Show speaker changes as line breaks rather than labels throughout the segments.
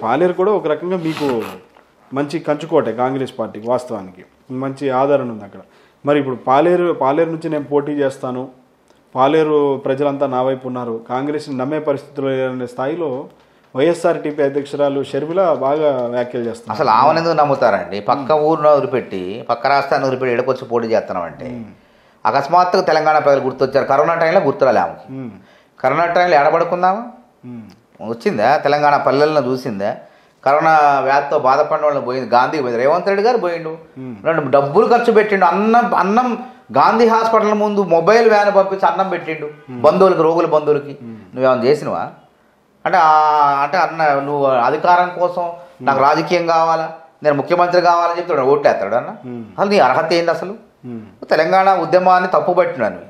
పాలేరు కూడా ఒక రకంగా మీకు మంచి కంచుకోటే కాంగ్రెస్ పార్టీకి, వాస్తవానికి మంచి ఆదరణ ఉంది అక్కడ. మరి ఇప్పుడు పాలేరు నుంచి నేను పోటీ చేస్తాను, పాలేరు ప్రజలంతా నా వైపు ఉన్నారు, కాంగ్రెస్ని నమ్మే పరిస్థితులు లేదనే స్థాయిలో వైఎస్ఆర్టీపీ అధ్యక్షురాలు షర్మిల బాగా వ్యాఖ్యలు చేస్తారు.
అసలు ఆమెను ఎందుకు నమ్ముతారండి? పక్క ఊరిని వదిలిపెట్టి, పక్క రాష్ట్రాన్ని వదిలిపెట్టి ఎడకొచ్చి పోటీ చేస్తున్నామంటే అకస్మాత్తుగా తెలంగాణ ప్రజలు గుర్తొచ్చారు. కరోనా టైంలో గుర్తురాలే ఆమెకి. కరోనా టైంలో ఎడబడుకుందామా? వచ్చిందా? తెలంగాణ పల్లెలను చూసిందా? కరోనా వ్యాధితో బాధపడిన వాళ్ళని పోయింది. గాంధీకి పోయింది, రేవంత్ రెడ్డి గారు పోయిండు, 2 డబ్బులు ఖర్చు పెట్టిండు. అన్నం గాంధీ హాస్పిటల్ ముందు మొబైల్ వ్యాన్ పంపించి అన్నం పెట్టిండు బంధువులకి, రోగుల బంధువులకి. నువ్వేమైనా చేసినవా? అంటే అన్న నువ్వు అధికారం కోసం నాకు రాజకీయం కావాలా, నేను ముఖ్యమంత్రి కావాలని చెప్తాడు, ఓట్లేస్తాడు అన్న. అసలు నీ అర్హత ఏంది? అసలు తెలంగాణ ఉద్యమాన్ని తప్పుపట్టినాను,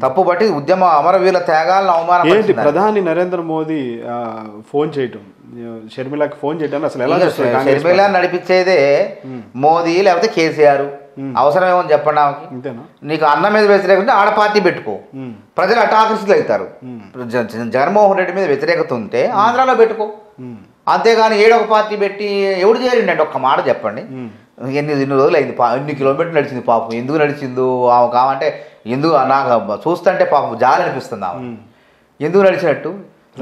తప్పుపట్టి ఉద్యమ అమరవీరుల త్యాగాలను అవమానం.
ప్రధాని నరేంద్ర మోదీ ఫోన్ చేయటం, షర్మిలకి ఫోన్ చేయటం అసలు ఎలా?
షర్మిల నడిపించేదే మోదీ లేకపోతే కేసీఆర్. అవసరం ఏమని చెప్పండి ఆమెకి. నీకు అన్నం మీద వ్యతిరేకత ఆడ పార్టీ పెట్టుకో, ప్రజలు అటు ఆకర్షితులు అవుతారు. జగన్మోహన్ రెడ్డి మీద వ్యతిరేకత ఉంటే ఆంధ్రాలో పెట్టుకో, అంతేగాని ఏడొక పార్టీ పెట్టి ఎవడు చేరిండి? ఒక్క మాట చెప్పండి. ఎన్ని రోజులు అయింది, ఎన్ని కిలోమీటర్లు నడిచింది పాపం. ఎందుకు నడిచిందో ఆమె కావంటే ఎందుకు నాకు చూస్తుంటే పాపం జాలి అనిపిస్తుంది ఆమె. ఎందుకు నడిచినట్టు?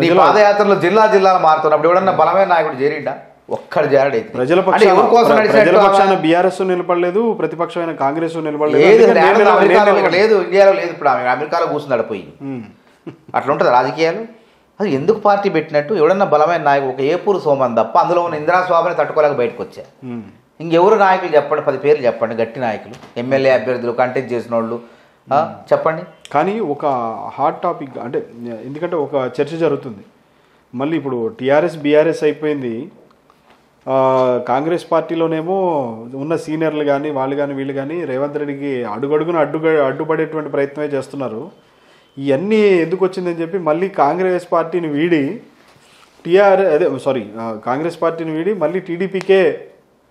నీ పాదయాత్రలో జిల్లాలు మారుతున్నప్పుడు ఎవడన్నా బలమైన నాయకుడు చేరిండా? ఒక్కడు చేరడు.
ప్రజల పక్షాన బీఆర్ఎస్ నిలబడలేదు, ప్రతిపక్షమైన కాంగ్రెస్ నిలబడలేదు.
లేదు, ఇండియాలో లేదు. ఇప్పుడు ఆమె అమెరికాలో కూర్చున్నాడు పోయి. అట్లా ఉంటుంది రాజకీయాలు. అది ఎందుకు పార్టీ పెట్టినట్టు? ఎవడన్నా బలమైన నాయకుడు, ఒక ఏపూరు సోమన్ తప్ప అందులో ఉన్న ఇందిరాస్వామిని తట్టుకోలేక బయటకు వచ్చా. ఇంకెవరు నాయకులు చెప్పండి, 10 పేర్లు చెప్పండి, గట్టి నాయకులు, ఎమ్మెల్యే అభ్యర్థులు, కంటెస్ట్ చేసిన వాళ్ళు చెప్పండి.
కానీ ఒక హాట్ టాపిక్ అంటే, ఎందుకంటే ఒక చర్చ జరుగుతుంది మళ్ళీ. ఇప్పుడు టీఆర్ఎస్ బీఆర్ఎస్ అయిపోయింది, కాంగ్రెస్ పార్టీలోనేమో ఉన్న సీనియర్లు కానీ వాళ్ళు కానీ వీళ్ళు కానీ రేవంత్ రెడ్డికి అడుగడుగున అడ్డుపడేటువంటి ప్రయత్నమే చేస్తున్నారు. ఇవన్నీ ఎందుకు వచ్చిందని చెప్పి మళ్ళీ కాంగ్రెస్ పార్టీని వీడి కాంగ్రెస్ పార్టీని వీడి మళ్ళీ టీడీపీకే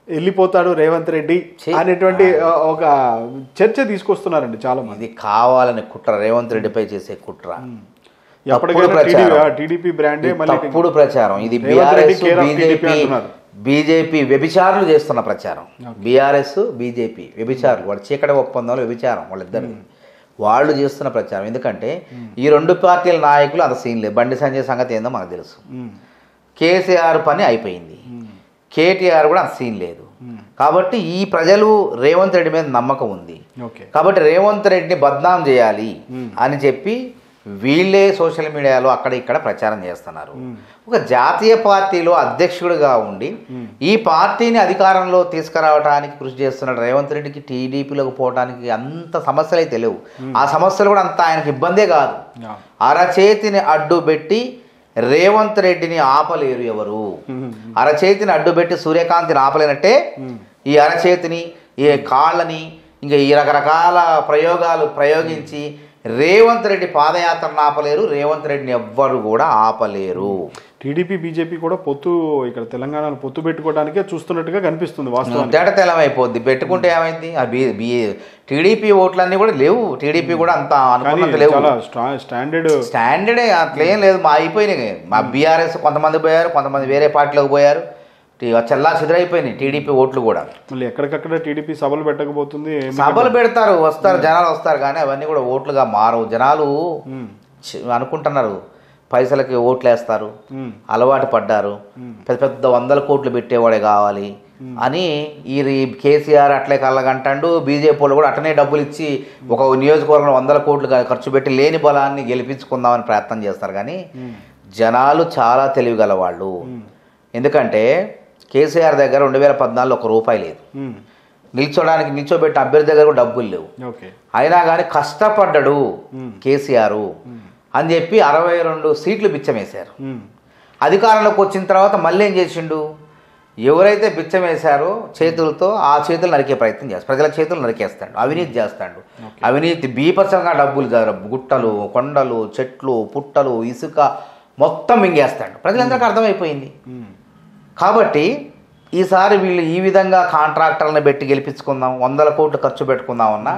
వెళ్ళిపోతాడు రేవంత్ రెడ్డి అనేటువంటి ఒక చర్చ తీసుకొస్తున్నారండి చాలా మంది.
ఇది కావాలని కుట్ర, రేవంత్ రెడ్డిపై చేసే కుట్ర.
టీడీపీ బ్రాండే
తప్పుడు ప్రచారం ఇది. బీజేపీ వ్యభిచారులు చేస్తున్న ప్రచారం. బీఆర్ఎస్ బీజేపీ వ్యభిచారులు, వాడు చీకటి ఒప్పందంలో వ్యభిచారం వాళ్ళిద్దరు, వాళ్ళు చేస్తున్న ప్రచారం. ఎందుకంటే ఈ 2 పార్టీల నాయకులు అంత సీన్ లేదు. బండి సంజయ్ సంగతి ఏందో మనకు తెలుసు. కేసీఆర్ పని అయిపోయింది, కేటీఆర్ కూడా అంత సీన్ లేదు. కాబట్టి ఈ ప్రజలు రేవంత్ రెడ్డి మీద నమ్మకం ఉంది. కాబట్టి రేవంత్ రెడ్డిని బద్నాం చేయాలి అని చెప్పి వీళ్ళే సోషల్ మీడియాలో అక్కడ ఇక్కడ ప్రచారం చేస్తున్నారు. ఒక జాతీయ పార్టీలో అధ్యక్షుడిగా ఉండి ఈ పార్టీని అధికారంలో తీసుకురావడానికి కృషి చేస్తున్నాడు రేవంత్ రెడ్డికి. టీడీపీలోకి పోవడానికి అంత సమస్యలు అయితే లేవు. ఆ సమస్యలు కూడా అంత ఆయనకు ఇబ్బందే కాదు. అరచేతిని అడ్డు పెట్టి రేవంత్ రెడ్డిని ఆపలేరు ఎవరు. అరచేతిని అడ్డుపెట్టి సూర్యకాంతిని ఆపలేనట్టే ఈ అరచేతిని, ఈ కాళ్ళని, ఇంకా ఈ రకరకాల ప్రయోగాలు ప్రయోగించి రేవంత్ రెడ్డి పాదయాత్రను ఆపలేరు, రేవంత్ రెడ్డిని ఎవ్వరు కూడా ఆపలేరు.
టీడీపీ బీజేపీ కూడా పొత్తు ఇక్కడ తెలంగాణలో పొత్తు పెట్టుకోవడానికే చూస్తున్నట్టుగా కనిపిస్తుంది. వాస్తవం
తేట తెలమైపోద్ది. పెట్టుకుంటే ఏమైంది? టీడీపీ ఓట్లన్నీ కూడా లేవు. టీడీపీ కూడా అంత అనుకున్నంత లేవు. స్టాండర్డే అట్లేం లేదు. మా అయిపోయినాయి. మా బీఆర్ఎస్ కొంతమంది పోయారు, కొంతమంది వేరే పార్టీలోకి పోయారు. చల్లా చెదరైపోయినాయి టీడీపీ ఓట్లు కూడా.
మళ్ళీ ఎక్కడికక్కడ టీడీపీ సభలు పెట్టకపోతుంది.
సభలు పెడతారు, వస్తారు జనాలు వస్తారు, కానీ అవన్నీ కూడా ఓట్లుగా మారవు. జనాలు అనుకుంటున్నారు పైసలకి ఓట్లు వేస్తారు, అలవాటు పడ్డారు, పెద్ద పెద్ద 100 కోట్లు పెట్టేవాడే కావాలి అని. ఈ కేసీఆర్ అట్లే కళ్ళగంటాడు. బీజేపీ వాళ్ళు కూడా అట్లనే డబ్బులు ఇచ్చి ఒక నియోజకవర్గంలో 100 కోట్లు ఖర్చు పెట్టి లేని బలాన్ని గెలిపించుకుందామని ప్రయత్నం చేస్తారు. కానీ జనాలు చాలా తెలివిగల వాళ్ళు. ఎందుకంటే కేసీఆర్ దగ్గర 2014 ₹1 లేదు. నిల్చోబెట్టి అభ్యర్థి దగ్గర కూడా డబ్బులు లేవు. అయినా కానీ కష్టపడ్డాడు కేసీఆర్ అని చెప్పి 62 సీట్లు బిచ్చమేశారు. అధికారంలోకి వచ్చిన తర్వాత మళ్ళీ ఏం చేసిండు? ఎవరైతే బిచ్చం వేశారో చేతులతో ఆ చేతులు నరికే ప్రయత్నం చేస్తాడు. ప్రజల చేతులు నరికేస్తాడు, అవినీతి చేస్తాడు. అవినీతి బీపత్సంగా డబ్బులు, గుట్టలు, కొండలు, చెట్లు, పుట్టలు, ఇసుక మొత్తం మింగేస్తాడు. ప్రజలందరికీ అర్థమైపోయింది. కాబట్టి ఈసారి వీళ్ళు ఈ విధంగా కాంట్రాక్టర్లను పెట్టి గెలిపించుకుందాం, 100 కోట్లు ఖర్చు పెట్టుకుందామన్నా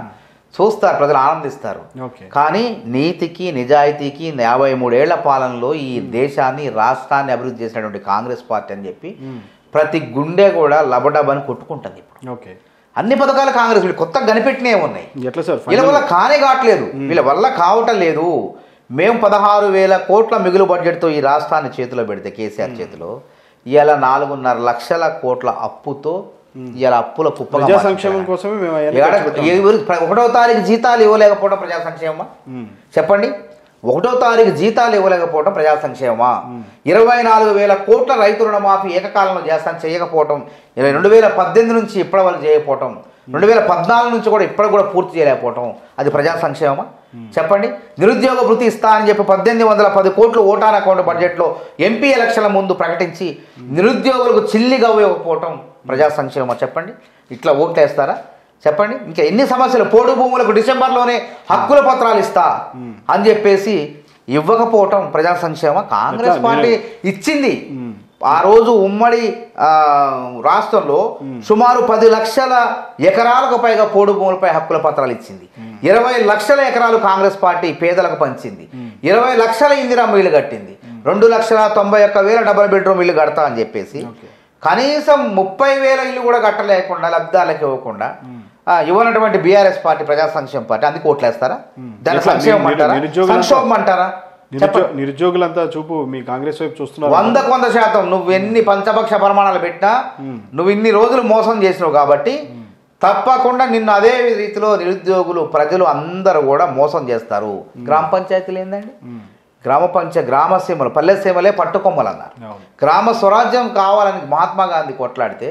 చూస్తారు, ప్రజలు ఆనందిస్తారు.
ఓకే.
కానీ నీతికి నిజాయితీకి 53 ఏళ్ల పాలనలో ఈ దేశాన్ని రాష్ట్రాన్ని అభివృద్ధి చేసినటువంటి కాంగ్రెస్ పార్టీ అని చెప్పి ప్రతి గుండె కూడా లబడబని కొట్టుకుంటుంది ఇప్పుడు.
ఓకే.
అన్ని పథకాలు కాంగ్రెస్ వీళ్ళు కొత్తగా కనిపెట్టినే ఉన్నాయి.
ఎట్లా సార్?
వీళ్ళ వల్ల కానే కావట్లేదు, వీళ్ళ వల్ల కావటం లేదు. మేము 16,000 కోట్ల మిగులు బడ్జెట్తో ఈ రాష్ట్రాన్ని చేతిలో పెడితే కేసీఆర్ చేతిలో ఇలా 4.5 లక్షల కోట్ల అప్పుతో ఇలా అప్పుల కుప్ప.
ప్రజా సంక్షేమం కోసమే మేము
1వ తారీఖు జీతాలు ఇవ్వలేకపోవడం ప్రజా సంక్షేమమా? చెప్పండి. 1వ తారీఖు జీతాలు ఇవ్వలేకపోవడం ప్రజా సంక్షేమమా? 24,000 కోట్ల రైతు రుణమాఫీ ఏకకాలంలో చేయకపోవటం, 2018 నుంచి ఇప్పటి వరకు చేయకపోవటం, 2014 నుంచి కూడా ఇప్పటికి కూడా పూర్తి చేయలేకపోవటం, అది ప్రజా సంక్షేమమా? చెప్పండి. నిరుద్యోగ వృత్తి ఇస్తా అని చెప్పి 1810 కోట్లు ఓటాన్ అకౌంట్ బడ్జెట్లో ఎంపీ ఎలక్షన్ల ముందు ప్రకటించి నిరుద్యోగులకు చిల్లిగా ఇవ్వకపోవటం ప్రజా సంక్షేమమా? చెప్పండి. ఇట్లా ఓట్లేస్తారా? చెప్పండి. ఇంకా ఎన్ని సమస్యలు. పోడు భూములకు డిసెంబర్లోనే హక్కుల పత్రాలు ఇస్తా అని చెప్పేసి ఇవ్వకపోవటం ప్రజా సంక్షేమం. కాంగ్రెస్ పార్టీ ఇచ్చింది. ఆ రోజు ఉమ్మడి రాష్ట్రంలో సుమారు 10 లక్షల ఎకరాలకు పైగా పోడు భూములపై హక్కుల పత్రాలు ఇచ్చింది. 20 లక్షల ఎకరాలు కాంగ్రెస్ పార్టీ పేదలకు పంచింది. 20 లక్షల ఇందిరమ్మ ఇల్లు కట్టింది. 2,91,000 డబుల్ బెడ్రూమ్ ఇల్లు కడతా అని చెప్పేసి కనీసం 30,000 ఇల్లు కూడా కట్టలేకుండా లబ్ధాలకు ఇవ్వకుండా ఇవ్వనటువంటి బీఆర్ఎస్ పార్టీ ప్రజా సంక్షేమ పార్టీ. అందుకు ఓట్లేస్తారా? దాని సంక్షేమం అంటారా? సంక్షోభం అంటారా?
నిరుద్యోగులంతా చూపు మీ కాంగ్రెస్ వైపు చూస్తున్నారు.
100% నువ్వు ఎన్ని పంచపక్ష ప్రమాణాలు పెట్టినా, నువ్వు ఇన్ని రోజులు మోసం చేసినావు కాబట్టి తప్పకుండా నిన్ను అదే రీతిలో నిరుద్యోగులు ప్రజలు అందరూ కూడా మోసం చేస్తారు. గ్రామ పంచాయతీలు ఏందండి? గ్రామ సీమలు పల్లె సీమలే పట్టుకొమ్మలు అన్నారు. గ్రామ స్వరాజ్యం కావాలని మహాత్మా గాంధీ కొట్లాడితే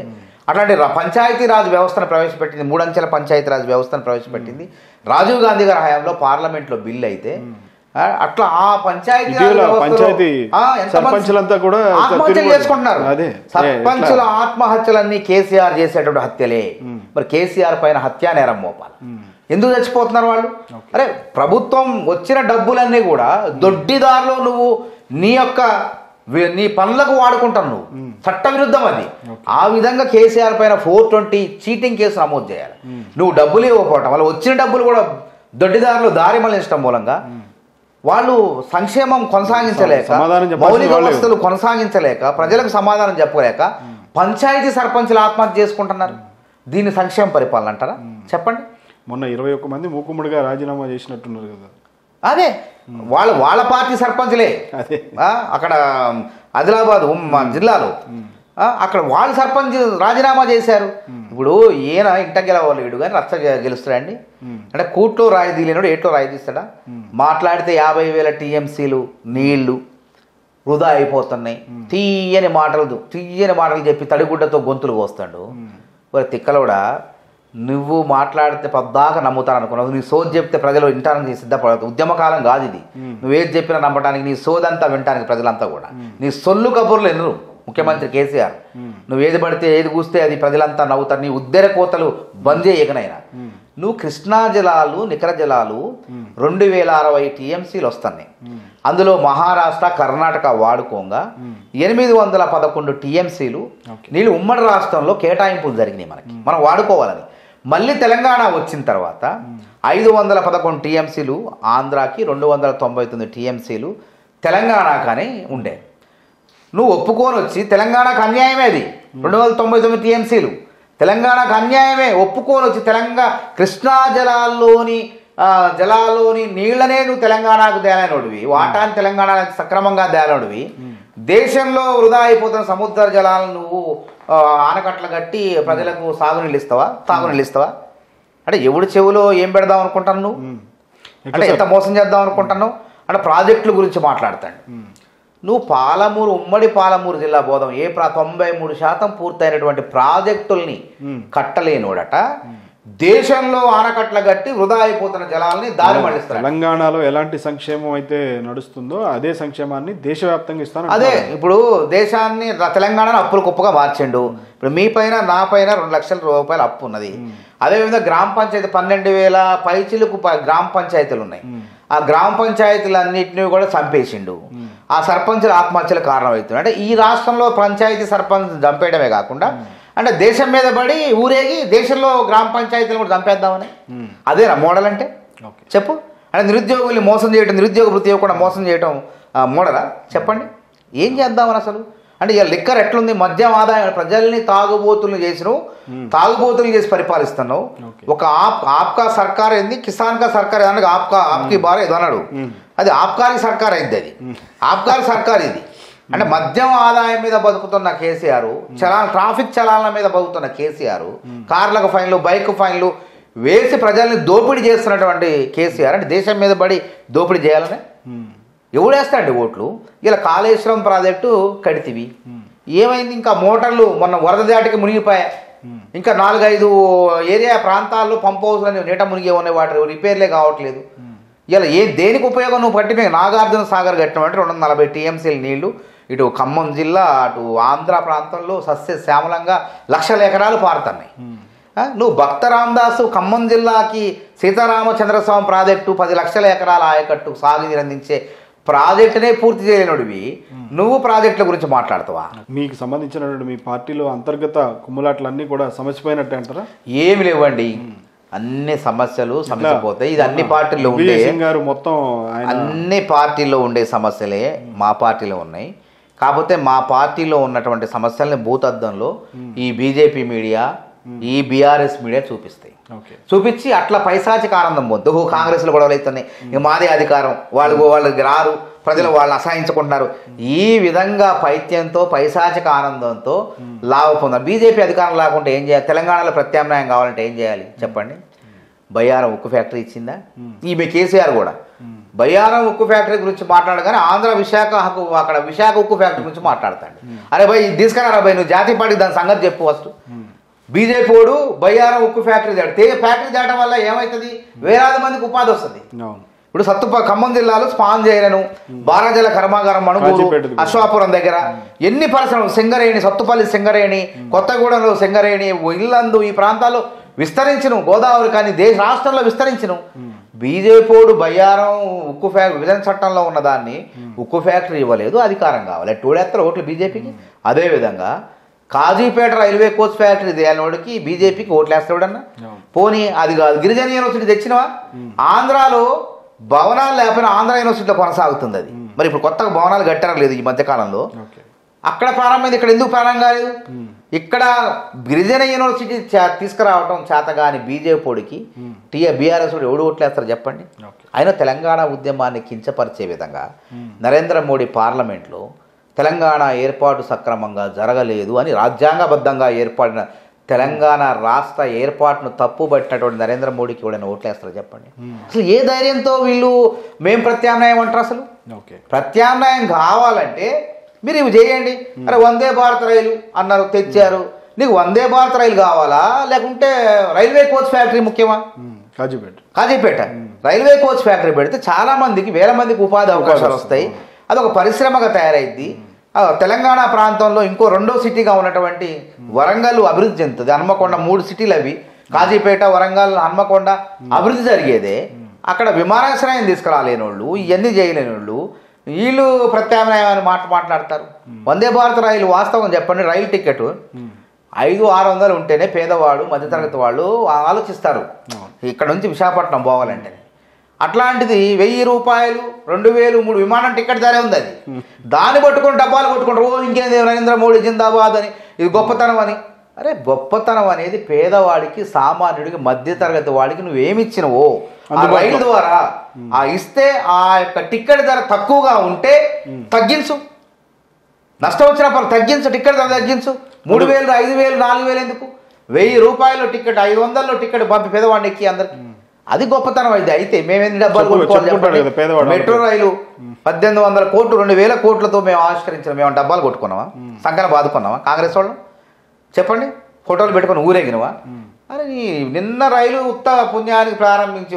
అట్లాంటి పంచాయతీరాజ్ వ్యవస్థను ప్రవేశపెట్టింది. 3 అంచెల పంచాయతీరాజ్ వ్యవస్థను ప్రవేశపెట్టింది రాజీవ్ గాంధీ గారి హయాంలో పార్లమెంట్లో బిల్ అయితే. అట్లా ఆ
సర్పంచులంతా కూడా
ఆత్మహత్యలు చేసుకుంటున్నారు. సర్పంచుల ఆత్మహత్యలన్నీ కేసీఆర్ చేసేటువంటి హత్యలే. మరి కేసీఆర్ పైన హత్యా నేరం మోపాలి. ఎందుకు చచ్చిపోతున్నారు వాళ్ళు? అరే ప్రభుత్వం వచ్చిన డబ్బులన్నీ కూడా దొడ్డిదారిలో నువ్వు నీ పనులకు వాడుకుంటావు. నువ్వు చట్టవిరుద్ధం అది. ఆ విధంగా కేసీఆర్ పైన 420 చీటింగ్ కేసు నమోదు చేయాలి. నువ్వు డబ్బులు ఇవ్వకపోవటం వల్ల వచ్చిన డబ్బులు కూడా దొడ్డిదారులు దారి మళ్లించడం మూలంగా వాళ్ళు సంక్షేమం కొనసాగించలేక, మౌలిక వసతులు కొనసాగించలేక, ప్రజలకు సమాధానం చెప్పలేక పంచాయతీ సర్పంచులు ఆత్మహత్య చేసుకుంటున్నారు. దీన్ని సంక్షేమ పరిపాలన అంటారా? చెప్పండి.
మొన్న 21 మంది మూకుమ్మడిగా రాజీనామా చేసినట్టున్నారు కదా.
అదే వాళ్ళ పార్టీ సర్పంచులే. అక్కడ ఆదిలాబాద్ జిల్లాలో అక్కడ వాళ్ళు సర్పంచ్ రాజీనామా చేశారు. ఇప్పుడు ఈయన ఇంట గెలవలేడు కానీ రచ్చ గెలుస్తాడండి. అంటే కూట్లో రాయి తీలేనాడు ఏట్లో రాయి తీస్తాడా? మాట్లాడితే 50,000 టీఎంసీలు నీళ్లు వృధా అయిపోతున్నాయి. తీయని మాటలు చెప్పి తడిగుడ్డతో గొంతులు కోస్తాడు. మరి తిక్కలోడా, నువ్వు మాట్లాడితే పద్దాకా నమ్ముతారనుకున్నావు. నీ సోది చెప్తే ప్రజలు వింటానికి సిద్ధపడతారు. ఉద్యమకాలం కాదు ఇది. నువ్వేది చెప్పినా నమ్మటానికి, నీ సోదంతా వినటానికి ప్రజలంతా కూడా. నీ సొల్లు కబుర్లు ఎన్నరు ముఖ్యమంత్రి కేసీఆర్. నువ్వు ఏది పడితే ఏది కూస్తే అది ప్రజలంతా నవ్వుతారు. నీ ఉద్దెర కోతలు బంద్ చేయకనైనా. నువ్వు కృష్ణా జలాలు నికర జలాలు 2,060 టీఎంసీలు వస్తున్నాయి. అందులో మహారాష్ట్ర కర్ణాటక వాడుకోగా 811 టీఎంసీలు నీళ్ళు ఉమ్మడి రాష్ట్రంలో కేటాయింపులు జరిగినాయి. మనం వాడుకోవాలని. మళ్ళీ తెలంగాణ వచ్చిన తర్వాత 511 టీఎంసీలు ఆంధ్రాకి, 299 టీఎంసీలు తెలంగాణకని ఉండే. నువ్వు ఒప్పుకొని వచ్చి తెలంగాణకు అన్యాయమే అది. 299 టీఎంసీలు తెలంగాణకు అన్యాయమే. ఒప్పుకొని వచ్చి కృష్ణా జలాల్లోని నీళ్లనే నువ్వు తెలంగాణకు దేలనోడివి, వాటాన్ని తెలంగాణకు సక్రమంగా దేలనోడివి. దేశంలో వృధా అయిపోతున్న సముద్ర జలాలను నువ్వు ఆనకట్టలు కట్టి ప్రజలకు సాగునీళ్ళు ఇస్తావా, తాగునీళ్ళు ఇస్తావా? అంటే ఎవడి చెవులో ఏం పెడదాం అనుకుంటాను నువ్వు? అంటే ఎంత మోసం చేద్దాం అనుకుంటున్నావు? అంటే ప్రాజెక్టుల గురించి మాట్లాడతాడు నువ్వు. ఉమ్మడి పాలమూరు జిల్లా పోదాం. 93% పూర్తయినటువంటి ప్రాజెక్టుల్ని కట్టలేనోడట దేశంలో ఆనకట్టలు కట్టి వృధా అయిపోతున్న జలాలని దారి మళ్లిస్తారు.
తెలంగాణలో ఎలాంటి సంక్షేమం అయితే నడుస్తుందో అదే సంక్షేమాన్ని దేశవ్యాప్తంగా ఇస్తాను.
అదే ఇప్పుడు దేశాన్ని తెలంగాణను అప్పులు కుప్పగా మార్చిండు. ఇప్పుడు మీ పైన నా పైన 2 లక్షల రూపాయలు అప్పు ఉన్నది. అదేవిధంగా గ్రామ పంచాయతీ 12,000 పైచిలకు గ్రామ పంచాయతీలు ఉన్నాయి. ఆ గ్రామ పంచాయతీలన్నింటినీ కూడా చంపేసిండు. ఆ సర్పంచుల ఆత్మహత్యలకు కారణమవుతుంది. అంటే ఈ రాష్ట్రంలో పంచాయతీ సర్పంచ్ చంపేయడమే కాకుండా అంటే దేశం మీద పడి ఊరేగి దేశంలో గ్రామ పంచాయతీలు కూడా చంపేద్దామని అదేనా మోడల్ అంటే చెప్పు. అంటే నిరుద్యోగుల్ని మోసం చేయడం, నిరుద్యోగ వృత్తి ఇవ్వకుండా మోసం చేయడం మోడలా చెప్పండి. ఏం చేద్దామని అసలు? అంటే ఇక లిక్కర్ ఎట్లుంది, మద్యం ఆదాయం ప్రజల్ని తాగుబోతులు చేసి పరిపాలిస్తున్నావు. ఒక ఆప్కా సర్కార్ ఏంది, కిసాన్ కా సర్కార్ ఏదన్నా ఆప్కి బాగా ఏదో అన్నాడు, అది ఆబ్కారీ సర్కార్ అయింది, అది ఆబ్కారీ సర్కార్ ఇది. అంటే మద్యం ఆదాయం మీద బతుకుతున్న కేసీఆర్, ట్రాఫిక్ చలాన్ల మీద బతుకుతున్న కేసీఆర్, కార్లకు ఫైన్లు, బైక్ ఫైన్లు వేసి ప్రజల్ని దోపిడీ చేస్తున్నటువంటి కేసీఆర్ అంటే దేశం మీద పడి దోపిడీ చేయాలనే ఎవడేస్తాడండి ఓట్లు? ఇలా కాళేశ్వరం ప్రాజెక్టు కడితివి, ఏమైంది? ఇంకా మోటార్లు మొన్న వరద దాటికి మునిగిపోయా, ఇంకా 4-5 ఏరియా ప్రాంతాల్లో పంప్ హౌస్లు నీట మునిగే ఉన్నాయి, వాటి రిపేర్లే కావట్లేదు. ఇలా దేనికి ఉపయోగం? నువ్వు పట్టిన నాగార్జున సాగర్ కట్టినమంటే 240 TMCల నీళ్లు ఇటు ఖమ్మం జిల్లా అటు ఆంధ్ర ప్రాంతంలో సస్యశ్యామలంగా లక్షల ఎకరాలు పారుతున్నాయి. నువ్వు భక్త రామదాసు ఖమ్మం జిల్లాకి సీతారామచంద్రస్వామి ప్రాజెక్టు 10 లక్షల ఎకరాల ఆయకట్టు సాగునీరు అందించే ప్రాజెక్టునే పూర్తి చేయలేనుడివి, నువ్వు ప్రాజెక్టుల గురించి మాట్లాడతావా?
మీకు సంబంధించినటువంటి మీ పార్టీలో అంతర్గత కుమ్ములాట్లన్నీ కూడా సమస్యపోయినట్టే అంటారా?
ఏమి లేవండి, అన్ని సమస్యలు సమస్యపోతాయి. ఇది అన్ని పార్టీల్లో ఉండే,
మొత్తం
అన్ని పార్టీల్లో ఉండే సమస్యలే మా పార్టీలో ఉన్నాయి. కాకపోతే మా పార్టీలో ఉన్నటువంటి సమస్యల్ని భూతద్దంలో ఈ బీజేపీ మీడియా, ఈ బీఆర్ఎస్ మీడియా చూపిస్తాయి. చూపించి అట్లా పైశాచిక ఆనందం పొందు. కాంగ్రెస్లో గొడవలు అవుతున్నాయి, ఇక మాదే అధికారం, వాళ్ళకి రారు, ప్రజలు వాళ్ళని అసహించుకుంటున్నారు, ఈ విధంగా పైత్యంతో పైశాచిక ఆనందంతో లాభ పొందారు. బీజేపీ అధికారం లేకుంటే ఏం చేయాలి? తెలంగాణలో ప్రత్యామ్నాయం కావాలంటే ఏం చేయాలి చెప్పండి? బయ్యారం ఉక్కు ఫ్యాక్టరీ ఇచ్చిందా? ఈమె కేసీఆర్ కూడా బయ్యారం ఉక్కు ఫ్యాక్టరీ గురించి మాట్లాడగానే ఆంధ్ర విశాఖ ఉక్కు ఫ్యాక్టరీ గురించి మాట్లాడతాడు. అరే భయ్ తీసుకురారా భయ్, నువ్వు జాతీయ పార్టీ దాని సంగతి చెప్పు ఫస్ట్. బీజేపీ వాడు బయ్యారం ఉక్కు ఫ్యాక్టరీ ఫ్యాక్టరీ దాటం వల్ల ఏమవుతుంది? వేలాది మందికి ఉపాధి వస్తుంది. ఇప్పుడు ఖమ్మం జిల్లాలో స్పాన్ చేయలను, బారాజల కర్మాగారం మణుగూరు, అశ్వాపురం దగ్గర ఎన్ని పరిశ్రమలు, సింగరేణి, సత్తుపల్లి సింగరేణి, కొత్తగూడెంలో సింగరేణి, ఇల్లందు ఈ ప్రాంతాల్లో విస్తరించను, గోదావరి కానీ రాష్ట్రంలో విస్తరించను. బీజేపీడు బయ్యారం ఉక్కు ఫ్యాక్టరీ విభజన చట్టంలో ఉన్నదాన్ని ఉక్కు ఫ్యాక్టరీ ఇవ్వలేదు, అధికారం కావాలి, టూడెత్తర ఓట్లు బీజేపీకి. అదేవిధంగా కాజీపేట రైల్వే కోచ్ ఫ్యాక్టరీ దేనివాడికి బీజేపీకి ఓట్లు వేస్తాడన్నా? పోనీ అది కాదు, గిరిజన యూనివర్సిటీ తెచ్చినవా? ఆంధ్రాలో భవనాలు లేకపోయినా ఆంధ్ర యూనివర్సిటీలో కొనసాగుతుంది అది. మరి ఇప్పుడు కొత్తగా భవనాలు కట్టారా లేదు ఈ మధ్యకాలంలో? అక్కడ ప్రారంభమైంది, ఇక్కడ ఎందుకు ప్రారంభం కాలేదు? ఇక్కడ గిరిజన యూనివర్సిటీ తీసుకురావటం చేతగాని బీజేపీకి బీఆర్ఎస్ ఎవడు ఓట్లేస్తారు చెప్పండి? అయినా తెలంగాణ ఉద్యమాన్ని కించపరిచే విధంగా నరేంద్ర మోడీ పార్లమెంట్లో తెలంగాణ ఏర్పాటు సక్రమంగా జరగలేదు అని రాజ్యాంగబద్ధంగా ఏర్పడిన తెలంగాణ రాష్ట్ర ఏర్పాటును తప్పుబట్టినటువంటి నరేంద్ర మోడీకి ఎవడైనా ఓట్లేస్తారో చెప్పండి? అసలు ఏ ధైర్యంతో వీళ్ళు మేము ప్రత్యామ్నాయం అంటారు? అసలు ప్రత్యామ్నాయం కావాలంటే మీరు ఇవి చేయండి. అరే వందే భారత్ రైలు అన్నారు, తెచ్చారు, నీకు వందే భారత్ రైలు కావాలా లేకుంటే రైల్వే కోచ్ ఫ్యాక్టరీ ముఖ్యమా? కాజీపేట రైల్వే కోచ్ ఫ్యాక్టరీ పెడితే చాలా మందికి, వేల మందికి ఉపాధి అవకాశాలు వస్తాయి, అదొక పరిశ్రమగా తయారైద్ది. తెలంగాణ ప్రాంతంలో ఇంకో రెండో సిటీగా ఉన్నటువంటి వరంగల్ అభివృద్ధి చెందుతుంది. హన్మకొండ 3 సిటీలు అవి, కాజీపేట, వరంగల్, హన్మకొండ అభివృద్ధి జరిగేదే. అక్కడ విమానాశ్రయం తీసుకురాలేని వాళ్ళు, ఇవన్నీ చేయలేని వాళ్ళు వీళ్ళు ప్రత్యామ్నాయం అని మాట్లాడతారు. వందే భారత్ రైలు వాస్తవం చెప్పండి, రైలు టికెట్ 500-600 ఉంటేనే పేదవాడు, మధ్యతరగతి వాళ్ళు ఆలోచిస్తారు ఇక్కడ నుంచి విశాఖపట్నం పోవాలంటే. అట్లాంటిది 1000 రూపాయలు, 2000, 3 విమానం టికెట్ ధరే ఉంది. అది దాన్ని పట్టుకొని డబ్బాలు కొట్టుకుంటారు, ఓ ఇంకేంది నరేంద్ర మోడీ జిందాబాద్ అని, ఇది గొప్పతనం అని. అరే గొప్పతనం అనేది పేదవాడికి, సామాన్యుడికి, మధ్యతరగతి వాడికి నువ్వేమిచ్చినవో ఆ రైలు ద్వారా ఇస్తే ఆ యొక్క టికెట్ ధర తక్కువగా ఉంటే తగ్గించు, నష్టం వచ్చినప్పుడు తగ్గించు, టికెట్ ధర తగ్గించు. 3000, 5000, 4000 ఎందుకు? 1000 రూపాయల టికెట్, 500 టికెట్ పంపి పేదవాడిని ఎక్కి అందరికి, అది గొప్పతనం. అయితే మేమేంది డబ్బాలు కొట్టుకోవాలి? మెట్రో రైలు 1800 కోట్లు, 2000 కోట్లతో మేము ఆవిష్కరించాం, మేము డబ్బాలు కొట్టుకున్నావా? సంకన బాదుకున్నావా కాంగ్రెస్ వాళ్ళు? చెప్పండి, ఫోటోలు పెట్టుకొని ఊరేగినవా? అని నిన్న రైలు ఉత్త పుణ్యానికి ప్రారంభించి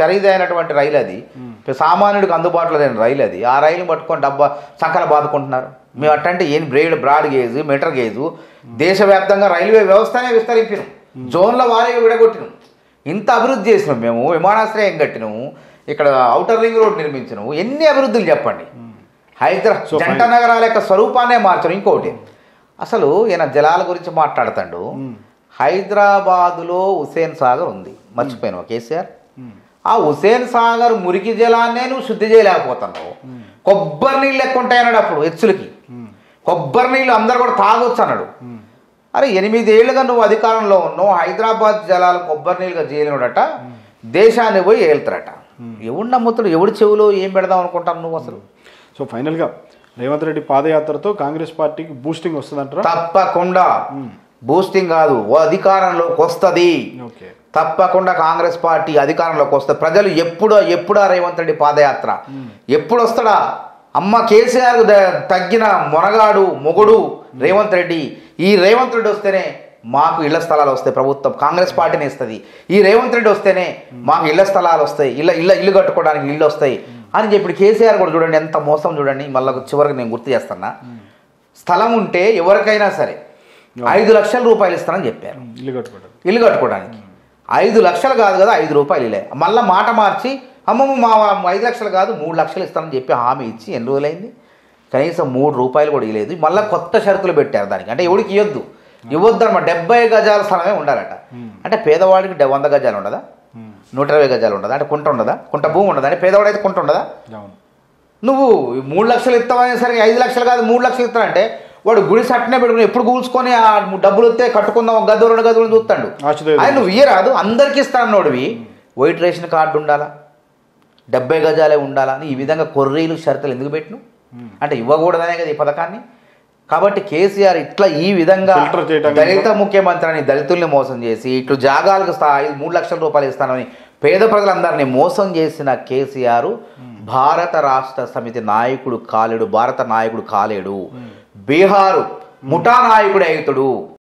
ఖరీదైనటువంటి రైలు అది, సామాన్యుడికి అందుబాటులో లేని రైలు అది. ఆ రైలు పట్టుకొని సంకన బాదుకుంటున్నారు. మేము అట్టంటే ఏం బ్రాడ్ గేజ్, మీటర్ గేజు, దేశవ్యాప్తంగా రైల్వే వ్యవస్థనే విస్తరింపినాం, జోన్ల వారీగా విడగొట్టినాం, ఇంత అభివృద్ధి చేసినాం మేము, విమానాశ్రయం కట్టినాము, ఇక్కడ ఔటర్ రింగ్ రోడ్ నిర్మించినాము, ఎన్ని అభివృద్ధులు చెప్పండి. జంట నగరాల యొక్క స్వరూపాన్నే మార్చడం. ఇంకోటి అసలు ఈయన జలాల గురించి మాట్లాడతాడు. హైదరాబాదులో హుసేన్ సాగర్ ఉంది, మర్చిపోయాను కేసీఆర్. ఆ హుసేన్ సాగర్ మురికి జలాన్నే నువ్వు శుద్ధి చేయలేకపోతున్నావు. కొబ్బరి నీళ్ళు ఎక్కువ ఉంటాయన్నాడు అప్పుడు హెచ్చులకి. కొబ్బరి నీళ్ళు అందరు కూడా తాగొచ్చు అన్నాడు. అరే 8 ఏళ్ళుగా నువ్వు అధికారంలో ఉన్నావు, హైదరాబాద్ జలాలు కొబ్బరి నీళ్ళుగా చేయలేడట, దేశాన్ని పోయి ఏళ్తారట. ఎవడు నమ్ముతాడు? ఎవడి చెవులో ఏం పెడదాం అనుకుంటాను నువ్వు అసలు?
సో ఫైనల్గా రేవంత్ రెడ్డి పాదయాత్రతో కాంగ్రెస్ పార్టీకి బూస్టింగ్ వస్తుందంటారా?
తప్పకుండా బూస్టింగ్ కాదు, అధికారంలోకి వస్తుంది. తప్పకుండా కాంగ్రెస్ పార్టీ అధికారంలోకి వస్తుంది. ప్రజలు ఎప్పుడా రేవంత్ రెడ్డి పాదయాత్ర ఎప్పుడు వస్తాడా? అమ్మ కేసీఆర్ తగ్గిన మొనగాడు మొగుడు రేవంత్ రెడ్డి. ఈ రేవంత్ రెడ్డి వస్తేనే మాకు ఇళ్ల స్థలాలు వస్తాయి, ప్రభుత్వం కాంగ్రెస్ పార్టీని ఇస్తుంది. ఈ రేవంత్ రెడ్డి వస్తేనే మాకు ఇళ్ల స్థలాలు వస్తాయి, ఇల్లు కట్టుకోవడానికి ఇల్లు వస్తాయి అని చెప్పి కేసీఆర్ కూడా చూడండి ఎంత మోసం చూడండి. మళ్ళీ చివరికి నేను గుర్తు చేస్తున్నా, స్థలం ఉంటే ఎవరికైనా సరే 5 లక్షల రూపాయలు ఇస్తానని చెప్పారు ఇల్లు కట్టుకోవడానికి. 5 లక్షలు కాదు కదా, 5 రూపాయలు ఇలే. మళ్ళీ మాట మార్చి అమ్మమ్మ మా 5 లక్షలు కాదు 3 లక్షలు ఇస్తానని చెప్పి హామీ ఇచ్చి ఎన్ని రోజులైంది? కనీసం 3 రూపాయలు కూడా ఇవ్వలేదు. మళ్ళీ కొత్త షరతులు పెట్టారు దానికి. అంటే ఎవడికి ఇవ్వద్దు అనమాట. 70 గజాల స్థలమే ఉండాలట. అంటే పేదవాడికి 100 గజాలు ఉండదా, 120 గజాలు ఉండదా? అంటే కుంట ఉండదా? కుంట భూమి ఉండదా? అంటే పేదవాడు అయితే కుంట ఉండదా? నువ్వు 3 లక్షలు ఇస్తావనే సరే 5 లక్షలు కాదు 3 లక్షలు ఇస్తానంటే వాడు గుడి సట్టనే పెట్టుకుని ఎప్పుడు కూల్చుకొని ఆ డబ్బులు వస్తే కట్టుకుందాం, ఒక గది 2 గదులు చూస్తాడు. ఆయన నువ్వు ఇయ్యరాదు, అందరికి ఇస్తానోడివి. వైట్ రేషన్ కార్డు ఉండాలా, 70 గజాలే ఉండాలా అని ఈ విధంగా కొర్రీలు షరతులు ఎందుకు పెట్టిను? అంటే ఇవ్వకూడదనే కదా ఈ పథకాన్ని. కాబట్టి కేసీఆర్ ఇట్లా ఈ విధంగా దళిత ముఖ్యమంత్రి అని దళితుల్ని మోసం చేసి ఇట్లు జాగాలకు 3 లక్షల రూపాయలు ఇస్తానని పేద ప్రజలందరినీ మోసం చేసిన కేసీఆర్ భారత రాష్ట్ర సమితి నాయకుడు కాలేడు, భారత నాయకుడు కాలేడు, బీహారు ముఠా నాయకుడు అవుతాడు.